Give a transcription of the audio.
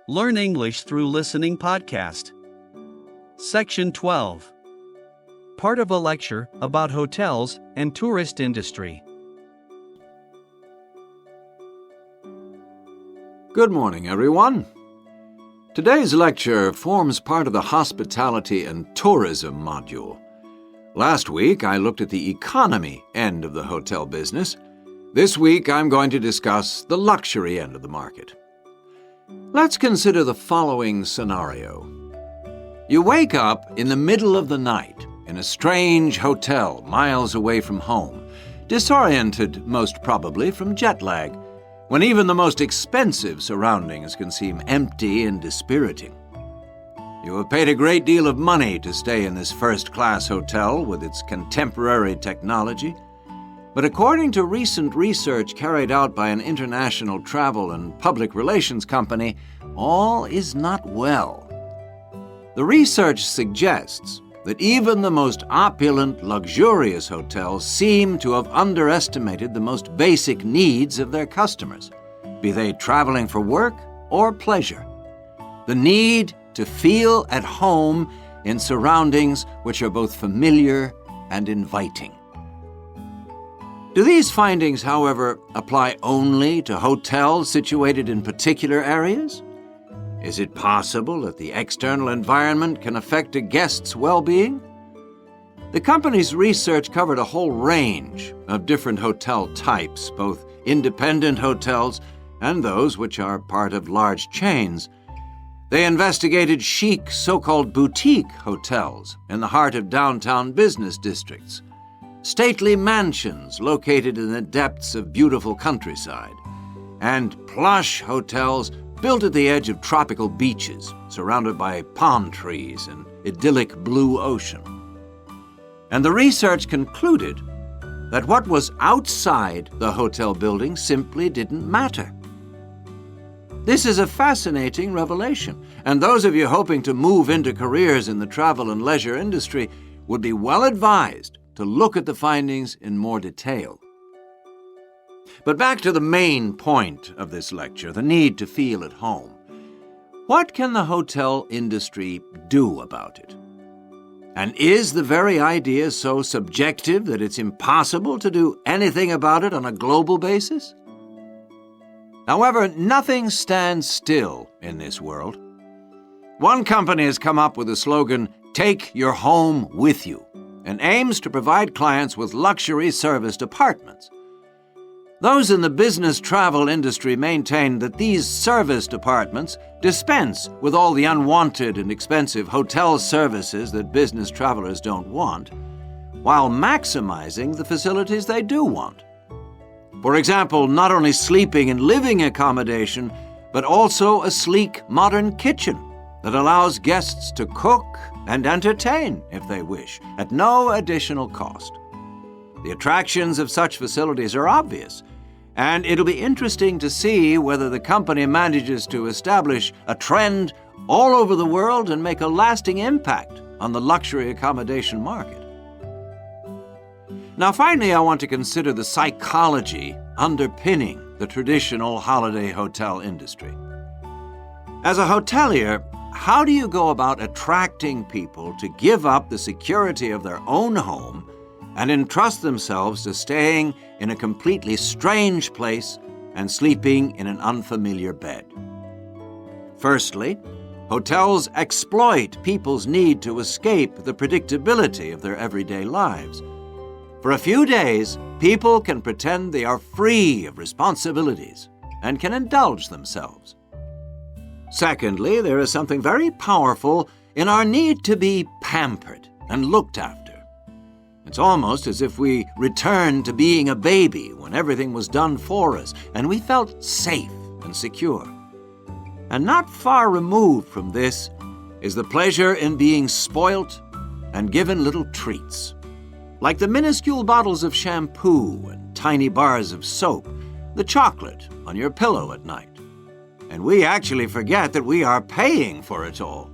Learn English through listening podcast. Section 12. Part of a lecture about hotels and tourist industry. Good morning, everyone. Today's lecture forms part of the Hospitality and Tourism module. Last week, I looked at the economy end of the hotel business. This week, I'm going to discuss the luxury end of the market. Let's consider the following scenario. You wake up in the middle of the night in a strange hotel miles away from home, disoriented most probably from jet lag, when even the most expensive surroundings can seem empty and dispiriting. You have paid a great deal of money to stay in this first-class hotel with its contemporary technology, but according to recent research carried out by an international travel and public relations company, all is not well. The research suggests that even the most opulent, luxurious hotels seem to have underestimated the most basic needs of their customers, be they traveling for work or pleasure. The need to feel at home in surroundings which are both familiar and inviting. Do these findings, however, apply only to hotels situated in particular areas? Is it possible that the external environment can affect a guest's well-being? The company's research covered a whole range of different hotel types, both independent hotels and those which are part of large chains. They investigated chic so-called boutique hotels in the heart of downtown business districts, stately mansions located in the depths of beautiful countryside, and plush hotels built at the edge of tropical beaches, surrounded by palm trees and idyllic blue ocean. And the research concluded that what was outside the hotel building simply didn't matter. This is a fascinating revelation, and those of you hoping to move into careers in the travel and leisure industry would be well advised to look at the findings in more detail. But back to the main point of this lecture, the need to feel at home. What can the hotel industry do about it? And is the very idea so subjective that it's impossible to do anything about it on a global basis? However, nothing stands still in this world. One company has come up with the slogan, "Take your home with you," and aims to provide clients with luxury serviced apartments. Those in the business travel industry maintain that these serviced apartments dispense with all the unwanted and expensive hotel services that business travelers don't want, while maximizing the facilities they do want. For example, not only sleeping and living accommodation, but also a sleek modern kitchen that allows guests to cook and entertain if they wish, at no additional cost. The attractions of such facilities are obvious, and it'll be interesting to see whether the company manages to establish a trend all over the world and make a lasting impact on the luxury accommodation market. Now, finally, I want to consider the psychology underpinning the traditional holiday hotel industry. As a hotelier, how do you go about attracting people to give up the security of their own home and entrust themselves to staying in a completely strange place and sleeping in an unfamiliar bed? Firstly, hotels exploit people's need to escape the predictability of their everyday lives. For a few days, people can pretend they are free of responsibilities and can indulge themselves. Secondly, there is something very powerful in our need to be pampered and looked after. It's almost as if we returned to being a baby when everything was done for us and we felt safe and secure. And not far removed from this is the pleasure in being spoilt and given little treats, like the minuscule bottles of shampoo and tiny bars of soap, the chocolate on your pillow at night. And we actually forget that we are paying for it all.